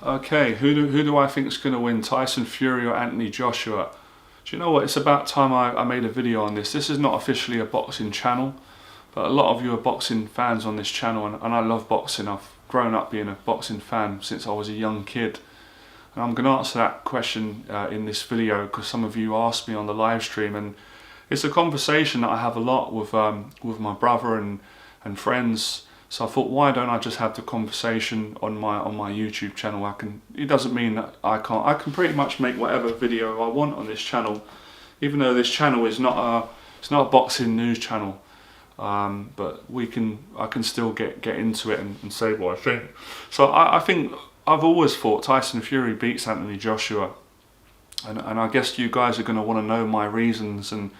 Okay, who do I think is going to win, Tyson Fury or Anthony Joshua? Do you know what? It's about time I made a video on this. This is not officially a boxing channel, but a lot of you are boxing fans on this channel, and I love boxing. I've grown up being a boxing fan since I was a young kid. And I'm going to answer that question in this video because some of you asked me on the live stream, and it's a conversation that I have a lot with my brother and friends. So I thought, why don't I just have the conversation on my YouTube channel? It doesn't mean that I can't. I can pretty much make whatever video I want on this channel, even though this channel is it's not a boxing news channel. But I can still get into it and say what I think. So I think I've always thought Tyson Fury beats Anthony Joshua, and I guess you guys are going to want to know my reasons, and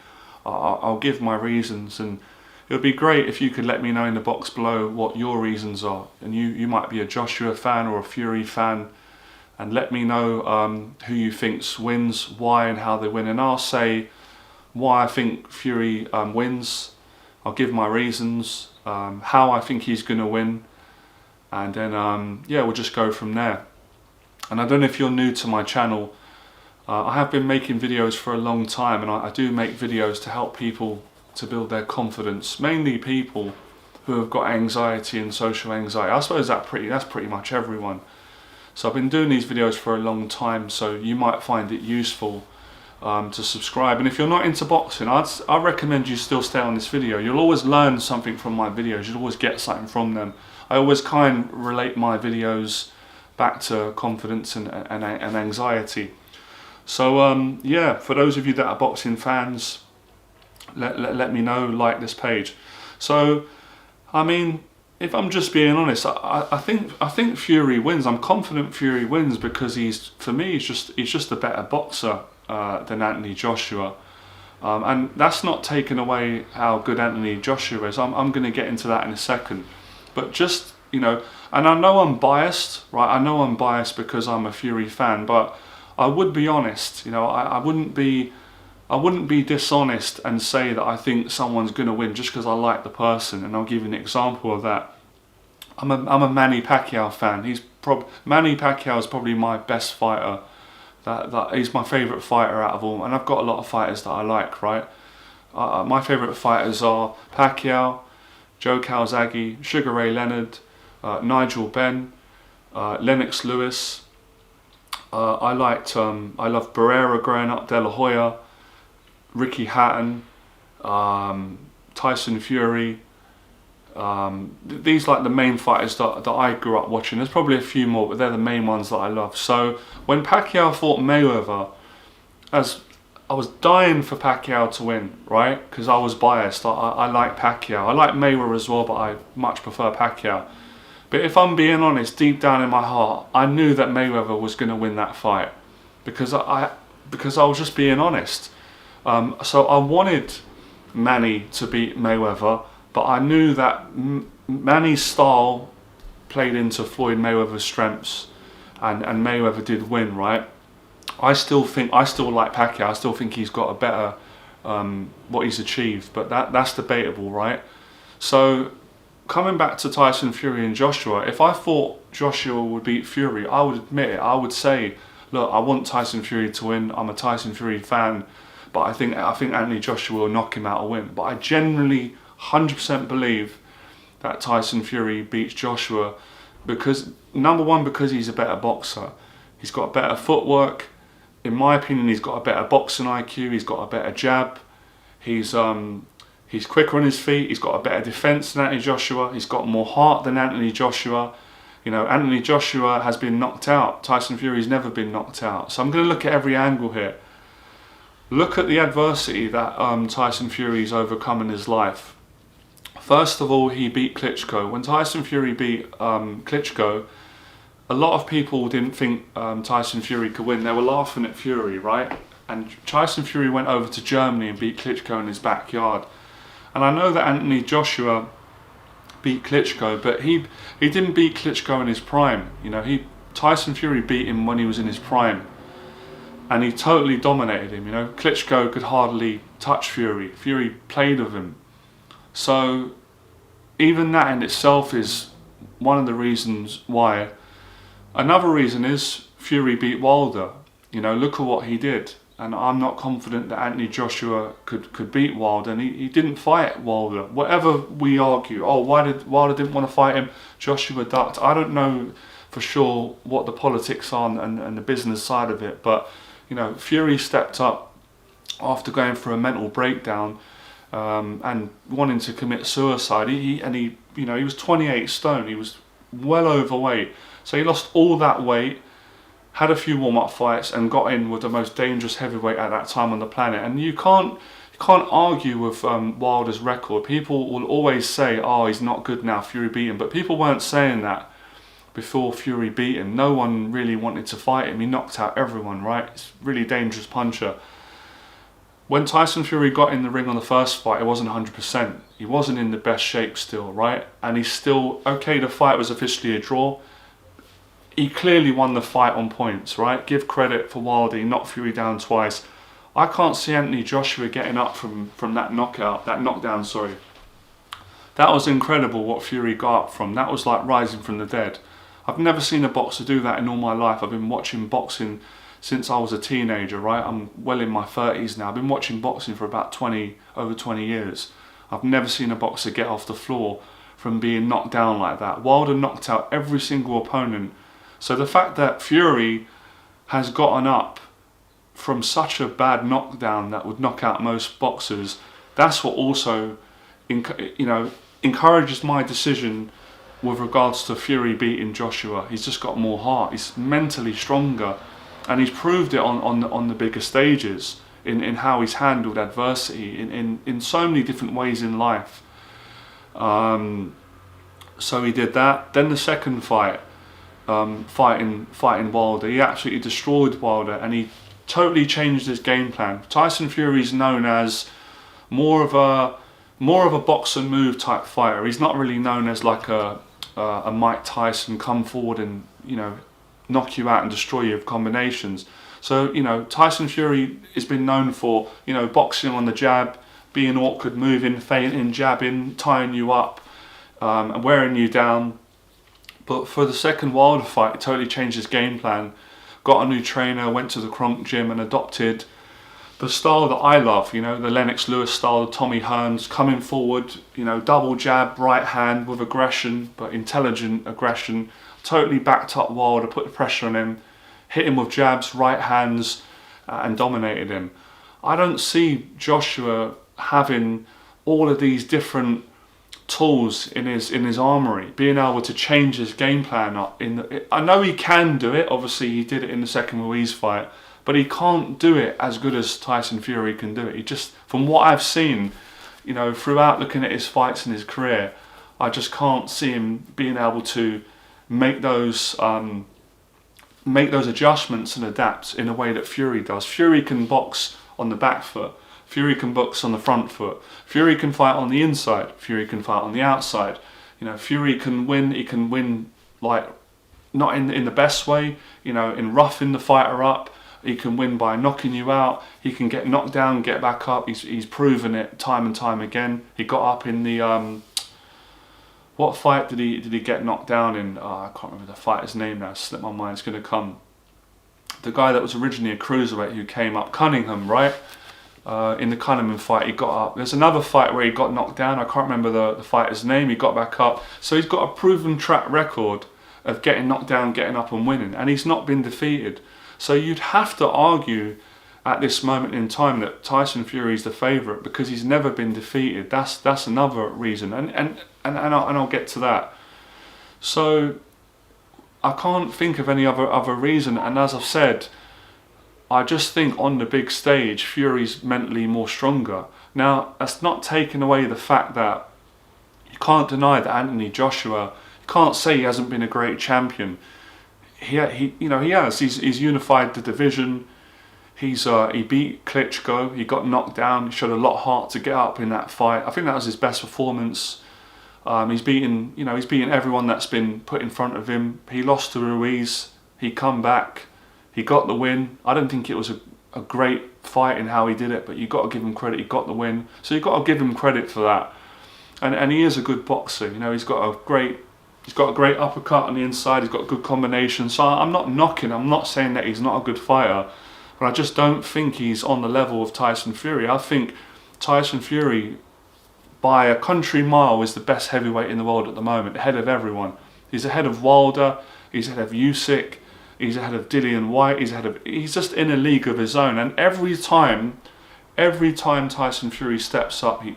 I'll give my reasons. And it would be great if you could let me know in the box below what your reasons are. And you might be a Joshua fan or a Fury fan, and let me know who you think wins, why and how they win. And I'll say why I think Fury wins. I'll give my reasons, how I think he's going to win, and then yeah, we'll just go from there. And I don't know if you're new to my channel, I have been making videos for a long time, and I do make videos to help people to build their confidence, mainly people who have got anxiety and social anxiety. I suppose that's pretty much everyone. So I've been doing these videos for a long time, so you might find it useful to subscribe. And if you're not into boxing, I recommend you still stay on this video. You'll always learn something from my videos. You'll always get something from them. I always relate my videos back to confidence and anxiety. So yeah, for those of you that are boxing fans, let me know, like this page. So I mean, if I'm just being honest, I think Fury wins. I'm confident Fury wins because for me he's just a better boxer than Anthony Joshua, and that's not taking away how good Anthony Joshua is. I'm going to get into that in a second, but just, you know, and I know I'm biased, right? I know I'm biased because I'm a Fury fan, but I would be honest. You know, I wouldn't be dishonest and say that I think someone's going to win just because I like the person. And I'll give you an example of that. I'm a Manny Pacquiao fan. Manny Pacquiao is probably my best fighter. He's my favourite fighter out of all, and I've got a lot of fighters that I like, right? My favourite fighters are Pacquiao, Joe Calzaghe, Sugar Ray Leonard, Nigel Benn, Lennox Lewis. I love Barrera growing up, De La Hoya, Ricky Hatton, Tyson Fury. These like the main fighters that I grew up watching. There's probably a few more, but they're the main ones that I love. So when Pacquiao fought Mayweather, as I was dying for Pacquiao to win, right? Because I was biased. I like Pacquiao. I like Mayweather as well, but I much prefer Pacquiao. But if I'm being honest, deep down in my heart, I knew that Mayweather was going to win that fight because I was just being honest. So I wanted Manny to beat Mayweather, but I knew that Manny's style played into Floyd Mayweather's strengths, and Mayweather did win, right? I still like Pacquiao. I still think he's got a better what he's achieved, but that's debatable, right? So coming back to Tyson Fury and Joshua, if I thought Joshua would beat Fury, I would admit it. I would say, look, I want Tyson Fury to win. I'm a Tyson Fury fan. But I think Anthony Joshua will knock him out a win. But I genuinely 100% believe that Tyson Fury beats Joshua because, number one, because he's a better boxer. He's got better footwork. In my opinion, he's got a better boxing IQ. He's got a better jab. He's quicker on his feet. He's got a better defense than Anthony Joshua. He's got more heart than Anthony Joshua. You know, Anthony Joshua has been knocked out. Tyson Fury's never been knocked out. So I'm going to look at every angle here. Look at the adversity that Tyson Fury's overcome in his life. First of all, he beat Klitschko. When Tyson Fury beat Klitschko, a lot of people didn't think Tyson Fury could win. They were laughing at Fury, right? And Tyson Fury went over to Germany and beat Klitschko in his backyard. And I know that Anthony Joshua beat Klitschko, but he didn't beat Klitschko in his prime. You know, Tyson Fury beat him when he was in his prime. And he totally dominated him, you know. Klitschko could hardly touch Fury. Fury played with him. So even that in itself is one of the reasons why Another reason is Fury beat Wilder. You know, look at what he did. And I'm not confident that Anthony Joshua could beat Wilder, and he didn't fight Wilder. Whatever we argue, oh, why did Wilder didn't want to fight him? Joshua ducked. I don't know for sure what the politics are and the business side of it, but you know, Fury stepped up after going through a mental breakdown and wanting to commit suicide. He was 28 stone. He was well overweight, so he lost all that weight, had a few warm-up fights, and got in with the most dangerous heavyweight at that time on the planet. And you can't argue with Wilder's record. People will always say, oh, he's not good now, Fury beat him. But people weren't saying that before Fury beat him. No one really wanted to fight him. He knocked out everyone, right? It's a really dangerous puncher. When Tyson Fury got in the ring on the first fight, it wasn't 100%. He wasn't in the best shape still, right? And he's still, okay, the fight was officially a draw. He clearly won the fight on points, right? Give credit for Wilder, he knocked Fury down twice. I can't see Anthony Joshua getting up from that knockdown, sorry. That was incredible what Fury got up from. That was like rising from the dead. I've never seen a boxer do that in all my life. I've been watching boxing since I was a teenager, right? I'm well in my 30s now. I've been watching boxing for about over 20 years. I've never seen a boxer get off the floor from being knocked down like that. Wilder knocked out every single opponent. So the fact that Fury has gotten up from such a bad knockdown that would knock out most boxers, that's what also, encourages my decision with regards to Fury beating Joshua. He's just got more heart. He's mentally stronger, and he's proved it on the bigger stages in how he's handled adversity in so many different ways in life. So he did that. Then the second fight. Fighting Wilder, he absolutely destroyed Wilder, and he totally changed his game plan. Tyson Fury is known as more of a box and move type fighter. He's not really known as like a Mike Tyson, come forward and knock you out and destroy you with combinations. So Tyson Fury has been known for boxing on the jab, being awkward, moving, feinting, jabbing, tying you up, and wearing you down. But for the second Wilder fight, it totally changed his game plan. Got a new trainer, went to the Kronk gym and adopted the style that I love, the Lennox Lewis style, the Tommy Hearns, coming forward, double jab, right hand with aggression, but intelligent aggression. Totally backed up Wilder, put the pressure on him, hit him with jabs, right hands, and dominated him. I don't see Joshua having all of these different tools in his armory, being able to change his game plan up. I know he can do it. Obviously, he did it in the second Ruiz fight, but he can't do it as good as Tyson Fury can do it. He just, from what I've seen, throughout looking at his fights in his career, I just can't see him being able to make those adjustments and adapt in a way that Fury does. Fury can box on the back foot. Fury can box on the front foot. Fury can fight on the inside. Fury can fight on the outside. Fury can win. He can win like not in the best way. In roughing the fighter up. He can win by knocking you out. He can get knocked down, get back up. He's proven it time and time again. He got up in the what fight did he get knocked down in? I can't remember the fighter's name now. Slipped my mind. It's going to come. The guy that was originally a cruiserweight who came up, Cunningham, right? In the Cunningham fight, he got up. There's another fight where he got knocked down. I can't remember the fighter's name. He got back up. So he's got a proven track record of getting knocked down, getting up and winning. And he's not been defeated. So you'd have to argue at this moment in time that Tyson Fury is the favourite because he's never been defeated. That's another reason. And I'll get to that. So I can't think of any other reason. And as I've said, I just think on the big stage, Fury's mentally more stronger. Now, that's not taking away the fact that you can't deny that Anthony Joshua, you can't say he hasn't been a great champion. He has. He's unified the division. He beat Klitschko. He got knocked down. He showed a lot of heart to get up in that fight. I think that was his best performance. He's beaten everyone that's been put in front of him. He lost to Ruiz. He come back. He got the win. I don't think it was a great fight in how he did it, but you got to give him credit. He got the win, so you got to give him credit for that. And he is a good boxer. He's got a great He's got a great uppercut on the inside. He's got good combination. So I'm not knocking. I'm not saying that he's not a good fighter, but I just don't think he's on the level of Tyson Fury. I think Tyson Fury, by a country mile, is the best heavyweight in the world at the moment, ahead of everyone. He's ahead of Wilder. He's ahead of Usyk. He's ahead of Dillian White. He's just in a league of his own. And every time Tyson Fury steps up, he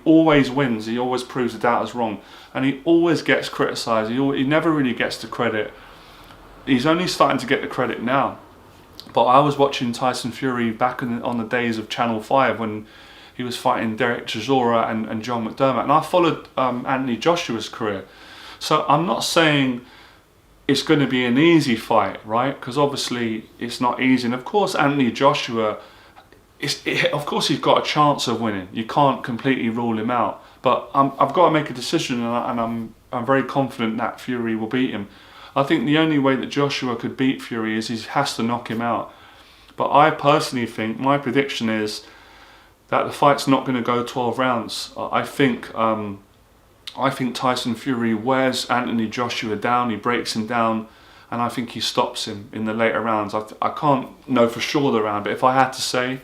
always wins. He always proves the doubters wrong, and he always gets criticised. He never really gets the credit. He's only starting to get the credit now. But I was watching Tyson Fury back on the days of Channel 5 when he was fighting Derek Chisora and John McDermott, and I followed Anthony Joshua's career. So I'm not saying it's going to be an easy fight, right? Because obviously it's not easy. And of course Anthony Joshua, of course he's got a chance of winning. You can't completely rule him out. But I've got to make a decision, and I'm very confident that Fury will beat him. I think the only way that Joshua could beat Fury is he has to knock him out. But I personally think, my prediction is that the fight's not going to go 12 rounds. I think Tyson Fury wears Anthony Joshua down, he breaks him down, and I think he stops him in the later rounds. I can't know for sure the round, but if I had to say,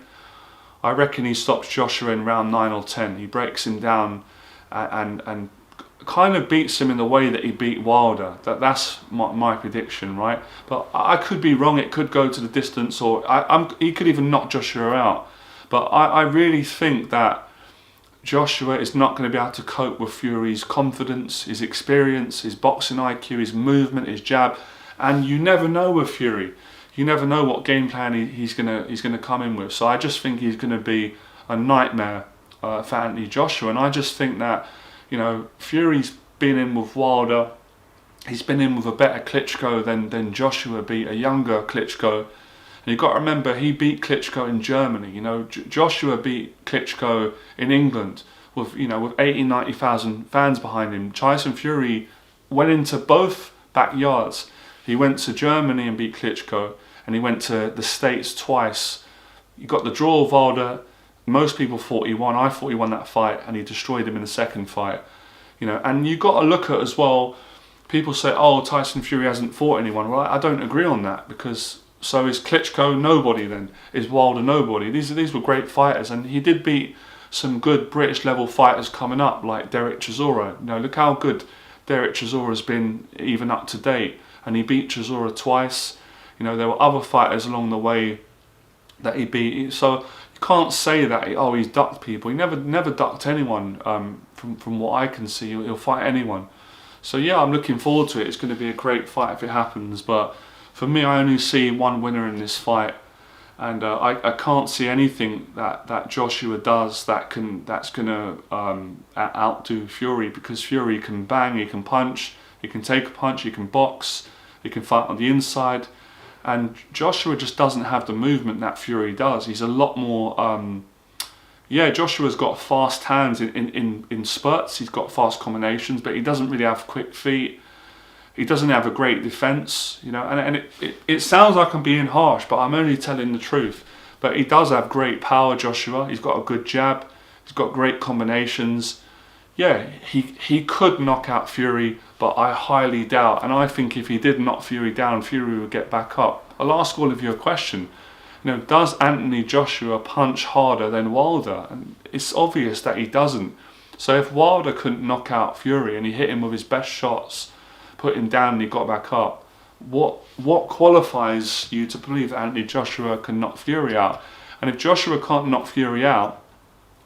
I reckon he stops Joshua in round 9 or 10. He breaks him down and kind of beats him in the way that he beat Wilder. That's my prediction, right? But I could be wrong. It could go to the distance, or he could even knock Joshua out. But I really think that Joshua is not going to be able to cope with Fury's confidence, his experience, his boxing IQ, his movement, his jab. And you never know with Fury. You never know what game plan he's gonna come in with. So I just think he's going to be a nightmare for Anthony Joshua. And I just think that, you know, Fury's been in with Wilder. He's been in with a better Klitschko than Joshua beat, a younger Klitschko. And you've got to remember, he beat Klitschko in Germany. You know, Joshua beat Klitschko in England with 80, 90,000 fans behind him. Tyson Fury went into both backyards. He went to Germany and beat Klitschko, and he went to the States twice. You got the draw of Wilder. Most people thought he won. I thought he won that fight, and he destroyed him in the second fight. You know, and you got to look at as well. People say, "Oh, Tyson Fury hasn't fought anyone." Well, I don't agree on that, because so is Klitschko nobody. Then is Wilder nobody. These were great fighters, and he did beat some good British level fighters coming up, like Derek Chisora. You know, look how good Derek Chisora has been even up to date, and he beat Chisora twice. You know, there were other fighters along the way that he beat. So you can't say that he's ducked people. He never ducked anyone. From what I can see, he'll fight anyone. So yeah, I'm looking forward to it. It's going to be a great fight if it happens. But for me, I only see one winner in this fight, and I can't see anything that Joshua does that's going to outdo Fury, because Fury can bang, he can punch, he can take a punch, he can box, he can fight on the inside. And Joshua just doesn't have the movement that Fury does. He's a lot more. Joshua's got fast hands in spurts. He's got fast combinations, but he doesn't really have quick feet. He doesn't have a great defense, you know. And it sounds like I'm being harsh, but I'm only telling the truth. But he does have great power, Joshua. He's got a good jab. He's got great combinations. Yeah, he could knock out Fury, but I highly doubt. And I think if he did knock Fury down, Fury would get back up. I'll ask all of you a question. You know, does Anthony Joshua punch harder than Wilder? And it's obvious that he doesn't. So if Wilder couldn't knock out Fury and he hit him with his best shots, put him down and he got back up, what qualifies you to believe that Anthony Joshua can knock Fury out? And if Joshua can't knock Fury out,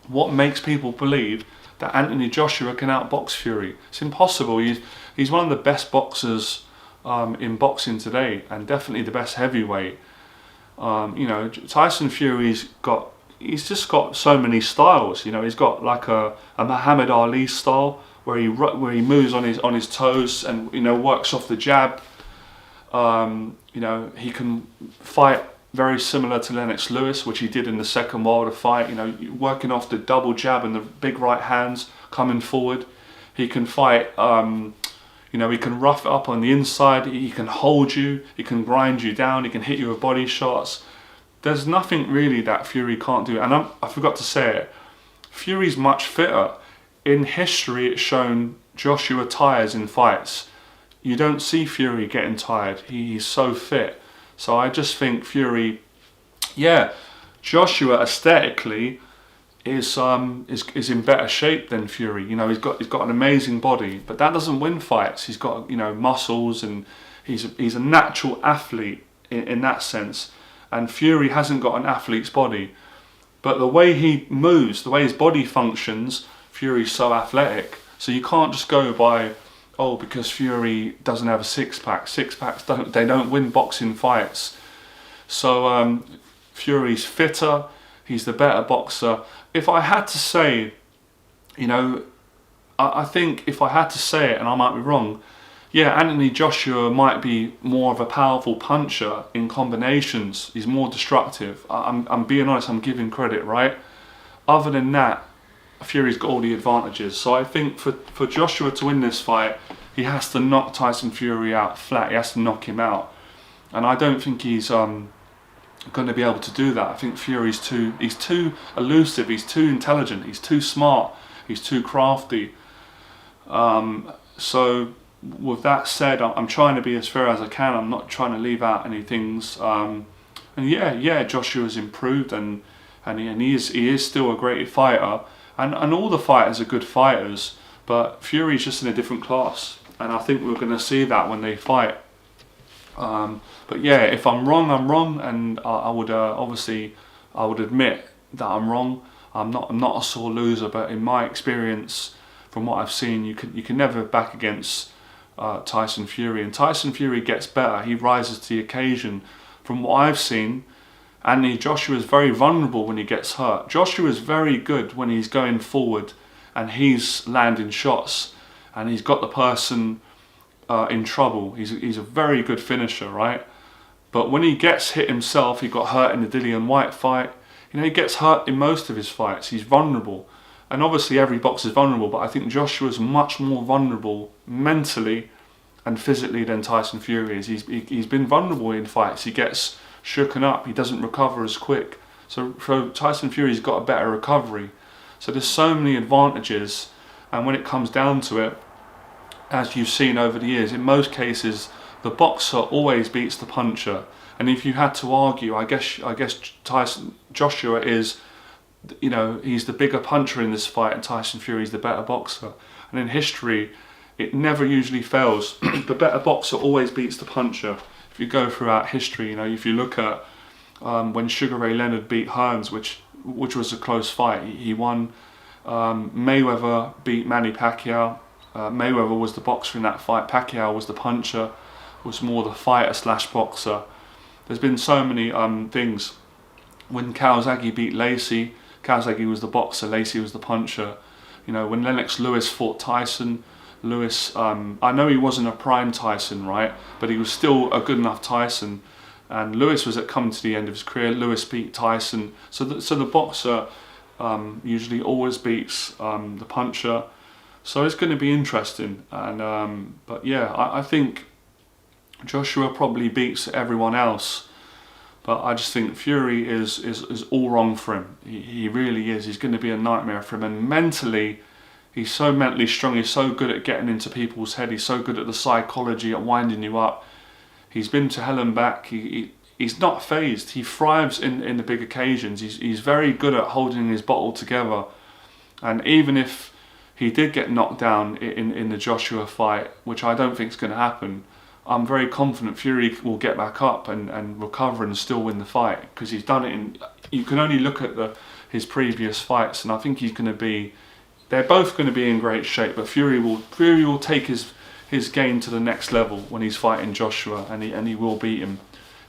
what makes people believe that Anthony Joshua can outbox Fury? It's impossible. He's one of the best boxers in boxing today, and definitely the best heavyweight. You know, Tyson Fury's just got so many styles. You know, he's got like a Muhammad Ali style where he moves on his toes and, you know, works off the jab. You know, he can fight very similar to Lennox Lewis, which he did in the second Wilder fight. You know, working off the double jab and the big right hands coming forward. He can fight. You know, he can rough it up on the inside. He can hold you. He can grind you down. He can hit you with body shots. There's nothing really that Fury can't do. And I forgot to say it. Fury's much fitter. In history, it's shown Joshua tires in fights. You don't see Fury getting tired. He's so fit. So I just think Fury, yeah, Joshua aesthetically is in better shape than Fury. You know, he's got an amazing body, but that doesn't win fights. He's got, you know, muscles, and he's a natural athlete in that sense. And Fury hasn't got an athlete's body, but the way he moves, the way his body functions, Fury's so athletic. So you can't just go by, oh, because Fury doesn't have a six-pack. Six-packs don't win boxing fights. So Fury's fitter. He's the better boxer. If I had to say, you know, I think if I had to say it, and I might be wrong, yeah, Anthony Joshua might be more of a powerful puncher in combinations. He's more destructive. I'm being honest, I'm giving credit, right? Other than that, Fury's got all the advantages. So I think for Joshua to win this fight, he has to knock Tyson Fury out flat. He has to knock him out. And I don't think he's going to be able to do that. I think Fury's too elusive, he's too intelligent, he's too smart, he's too crafty. So with that said, I'm trying to be as fair as I can. I'm not trying to leave out any things. And yeah, Joshua's improved, and he is still a great fighter, and all the fighters are good fighters, but Fury's just in a different class, and I think we're going to see that when they fight. But yeah, if I'm wrong, and I would obviously I would admit that I'm wrong. I'm not a sore loser, but in my experience, from what I've seen, you can never back against Tyson Fury, and Tyson Fury gets better. He rises to the occasion. From what I've seen, Anthony Joshua is very vulnerable when he gets hurt. Joshua is very good when he's going forward and he's landing shots and he's got the person in trouble. He's a very good finisher, right? But when he gets hit himself, he got hurt in the Dillian Whyte fight. You know, he gets hurt in most of his fights. He's vulnerable. And obviously every boxer is vulnerable, but I think Joshua's much more vulnerable mentally and physically than Tyson Fury is. He's been vulnerable in fights. He gets shooken up. He doesn't recover as quick. So Tyson Fury's got a better recovery. So there's so many advantages. And when it comes down to it, as you've seen over the years, in most cases, the boxer always beats the puncher. And if you had to argue, I guess Joshua is, you know, he's the bigger puncher in this fight, and Tyson Fury's the better boxer. And in history, it never usually fails. The better boxer always beats the puncher. If you go throughout history, you know, if you look at when Sugar Ray Leonard beat Hearns, which was a close fight, he won. Mayweather beat Manny Pacquiao. Mayweather was the boxer in that fight. Pacquiao was the puncher, was more the fighter / boxer. There's been so many things. When Kawasaki beat Lacey, Kawasaki was the boxer, Lacey was the puncher. You know, when Lennox Lewis fought Tyson, Lewis, I know he wasn't a prime Tyson, right? But he was still a good enough Tyson. And Lewis was coming to the end of his career. Lewis beat Tyson. So the boxer usually always beats the puncher. So it's going to be interesting. And but yeah, I think Joshua probably beats everyone else. But I just think Fury is all wrong for him. He really is. He's going to be a nightmare for him. And mentally, he's so mentally strong. He's so good at getting into people's head. He's so good at the psychology, at winding you up. He's been to hell and back. He's not phased. He thrives in the big occasions. He's very good at holding his bottle together. And even if he did get knocked down in the Joshua fight, which I don't think is going to happen, I'm very confident Fury will get back up and recover and still win the fight, because he's done it you can only look at his previous fights, and I think he's going to be, they're both going to be in great shape, but Fury will take his game to the next level when he's fighting Joshua, and he will beat him.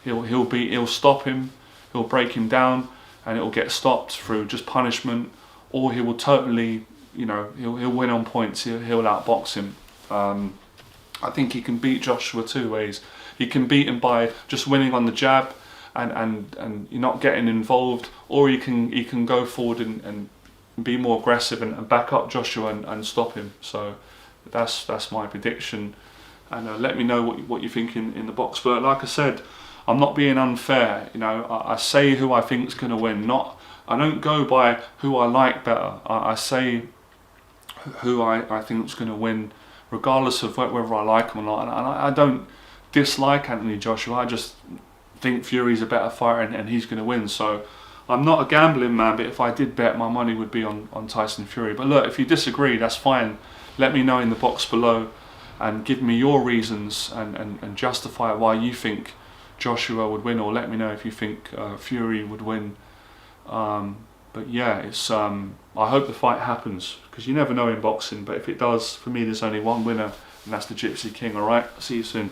He'll stop him, he'll break him down, and it'll get stopped through just punishment, or he will totally, you know, he'll win on points. He'll outbox him. I think he can beat Joshua two ways. He can beat him by just winning on the jab and you're not getting involved, or he can go forward and be more aggressive and back up Joshua and stop him. So that's my prediction. And let me know what you think in the box. But like I said, I'm not being unfair. You know, I say who I think is going to win. I don't go by who I like better. I say who I think is going to win. regardless of whether I like him or not. And I don't dislike Anthony Joshua. I just think Fury's a better fighter and he's going to win. So I'm not a gambling man, but if I did bet, my money would be on Tyson Fury. But look, if you disagree, that's fine. Let me know in the box below and give me your reasons and justify why you think Joshua would win, or let me know if you think Fury would win. But yeah, it's I hope the fight happens, because you never know in boxing, but if it does, for me there's only one winner, and that's the Gypsy King. Alright, see you soon.